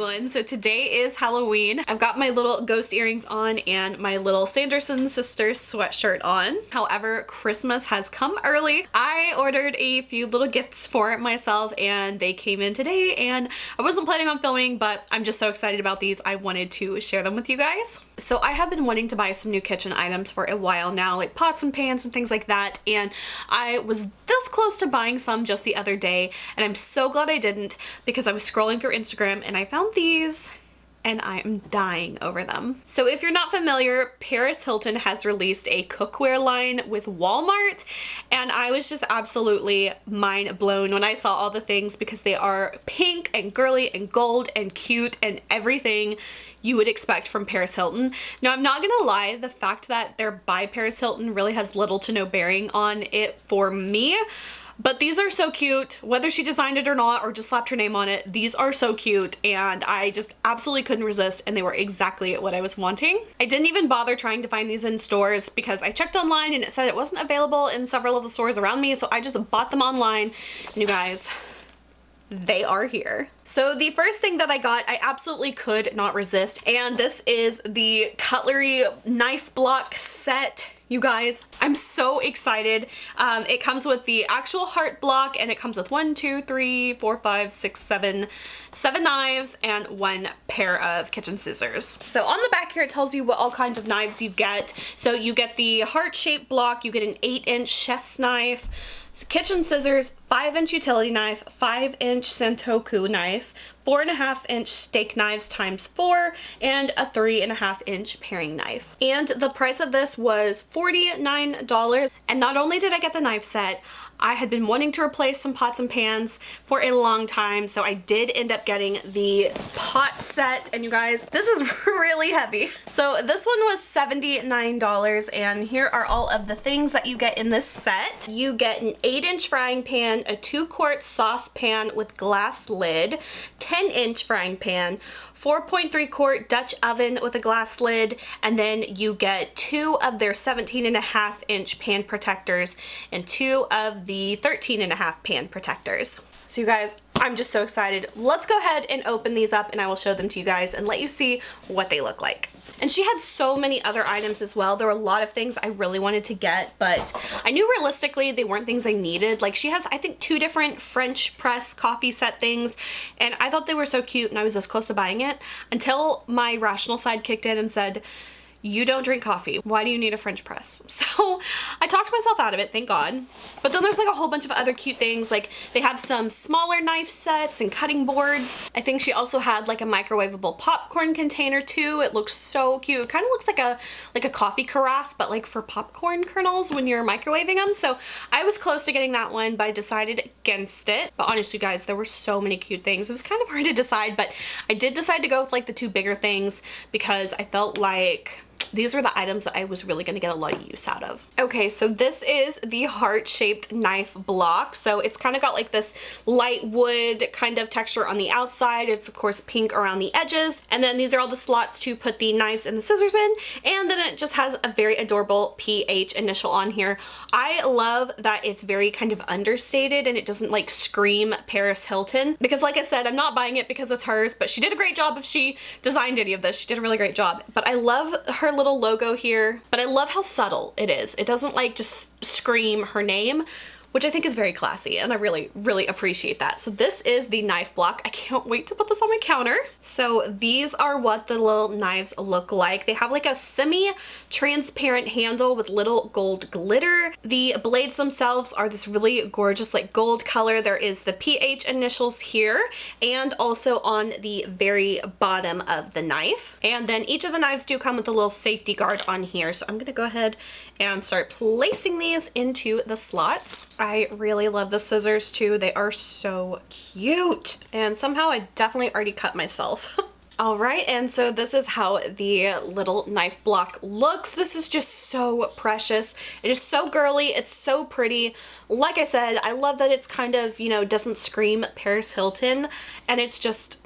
everyone. So today is Halloween. I've got my little ghost earrings on and my little Sanderson Sisters sweatshirt on. However, Christmas has come early. I ordered a few little gifts for myself and they came in today, and I wasn't planning on filming, but I'm just so excited about these. I wanted to share them with you guys. So I have been wanting to buy some new kitchen items for a while now, like pots and pans and things like that, and I was this close to buying some just the other day, and I'm so glad I didn't, because I was scrolling through Instagram and I found these and I am dying over them. So if you're not familiar, Paris Hilton has released a cookware line with Walmart, and I was just absolutely mind blown when I saw all the things, because they are pink and girly and gold and cute and everything you would expect from Paris Hilton. Now, I'm not gonna lie, the fact that they're by Paris Hilton really has little to no bearing on it for me. But these are so cute, whether she designed it or not, or just slapped her name on it. These are so cute, and I just absolutely couldn't resist, and they were exactly what I was wanting. I didn't even bother trying to find these in stores because I checked online and it said it wasn't available in several of the stores around me, so I just bought them online. And you guys, they are here. So the first thing that I got, I absolutely could not resist, and this is the cutlery knife block set. You guys, I'm so excited. It comes with the actual heart block, and it comes with 1, 2, 3, 4, 5, 6, 7 knives and 1 pair of kitchen scissors. So on the back here, it tells you what all kinds of knives you get. So you get the heart-shaped block, you get an 8-inch chef's knife, kitchen scissors, 5-inch utility knife, 5-inch Sentoku knife, 4.5-inch steak knives ×4, and a 3.5-inch paring knife. And the price of this was $49. And not only did I get the knife set, I had been wanting to replace some pots and pans for a long time, so I did end up getting the pot set, and you guys, this is really heavy. So this one was $79, and here are all of the things that you get in this set. You get an 8-inch frying pan, a 2-quart saucepan with glass lid, 10-inch frying pan, 4.3-quart Dutch oven with a glass lid, and then you get 2 of their 17.5-inch pan protectors and 2 of the 13.5 pan protectors. So you guys, I'm just so excited. Let's go ahead and open these up and I will show them to you guys and let you see what they look like. And she had so many other items as well. There were a lot of things I really wanted to get, but I knew realistically they weren't things I needed. Like, she has, I think, 2 different French press coffee set things, and I thought they were so cute and I was this close to buying it until my rational side kicked in and said, you don't drink coffee. Why do you need a French press? So I talked myself out of it, thank God. But then there's like a whole bunch of other cute things. Like, they have some smaller knife sets and cutting boards. I think she also had like a microwavable popcorn container too. It looks so cute. It kind of looks like a coffee carafe, but like for popcorn kernels when you're microwaving them. So I was close to getting that one, but I decided against it. But honestly, guys, there were so many cute things. It was kind of hard to decide, but I did decide to go with like the 2 bigger things because I felt like these were the items that I was really going to get a lot of use out of. Okay, so this is the heart-shaped knife block. So it's kind of got like this light wood kind of texture on the outside. It's of course pink around the edges. And then these are all the slots to put the knives and the scissors in. And then it just has a very adorable PH initial on here. I love that it's very kind of understated and it doesn't like scream Paris Hilton. Because like I said, I'm not buying it because it's hers, but she did a great job if she designed any of this. She did a really great job. But I love her little logo here, but I love how subtle it is. It doesn't like just scream her name, which I think is very classy, and I really, really appreciate that. So this is the knife block. I can't wait to put this on my counter. So these are what the little knives look like. They have like a semi-transparent handle with little gold glitter. The blades themselves are this really gorgeous like gold color. There is the PH initials here and also on the very bottom of the knife. And then each of the knives do come with a little safety guard on here. So I'm gonna go ahead and start placing these into the slots. I really love the scissors too. They are so cute. And somehow I definitely already cut myself. All right, and so this is how the little knife block looks. This is just so precious. It is so girly. It's so pretty. Like I said, I love that it's kind of, you know, doesn't scream Paris Hilton, and it's just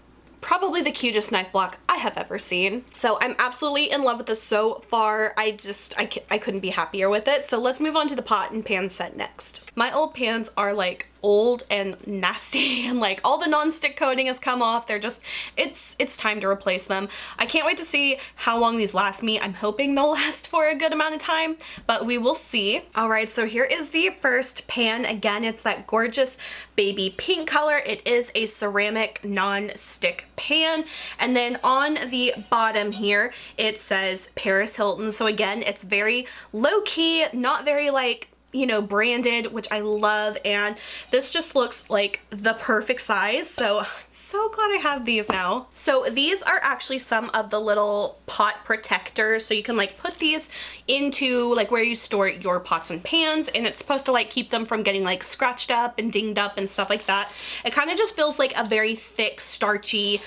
probably the cutest knife block I have ever seen. So I'm absolutely in love with this so far. I couldn't be happier with it. So let's move on to the pot and pan set next. My old pans are like old and nasty and like all the non-stick coating has come off. They're just, it's time to replace them. I can't wait to see how long these last me. I'm hoping they'll last for a good amount of time, but we will see. All right, so here is the first pan. Again, it's that gorgeous baby pink color. It is a ceramic non-stick pan. And then on the bottom here, it says Paris Hilton. So again, it's very low key, not very like, you know, branded, which I love, and this just looks like the perfect size. So I'm so glad I have these now. So these are actually some of the little pot protectors, so you can like put these into like where you store your pots and pans, and it's supposed to like keep them from getting like scratched up and dinged up and stuff like that. It kind of just feels like a very thick, starchy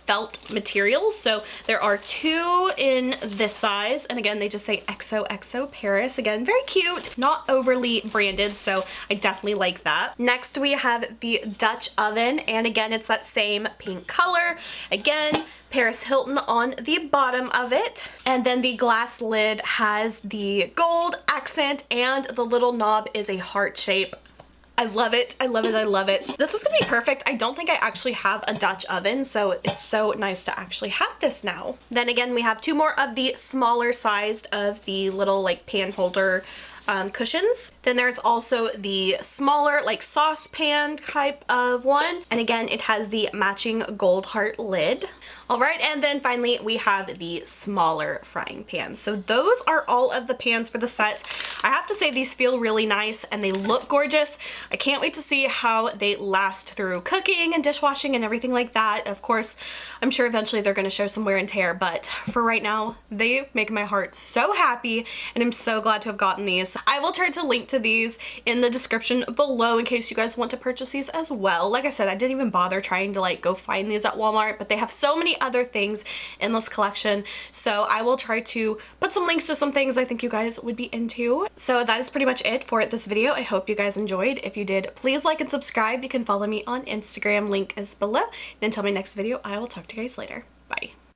felt material. So there are 2 in this size, and again, they just say XOXO Paris. Again, very cute, not overly branded, so I definitely like that. Next, we have the Dutch oven, and again, it's that same pink color. Again, Paris Hilton on the bottom of it. And then the glass lid has the gold accent, and the little knob is a heart shape. I love it. I love it. I love it. This is gonna be perfect. I don't think I actually have a Dutch oven, so it's so nice to actually have this now. Then again, we have 2 more of the smaller sized of the little like pan holder cushions. Then there's also the smaller like saucepan type of one. And again, it has the matching gold heart lid. All right, and then finally we have the smaller frying pans. So those are all of the pans for the set. I have to say these feel really nice and they look gorgeous. I can't wait to see how they last through cooking and dishwashing and everything like that. Of course, I'm sure eventually they're gonna show some wear and tear, but for right now, they make my heart so happy, and I'm so glad to have gotten these. I will try to link to these in the description below in case you guys want to purchase these as well. Like I said, I didn't even bother trying to like go find these at Walmart, but they have so many other things in this collection, so I will try to put some links to some things I think you guys would be into. So that is pretty much it for this video. I hope you guys enjoyed. If you did, please like and subscribe. You can follow me on Instagram, link is below. And until my next video, I will talk to you guys later. Bye.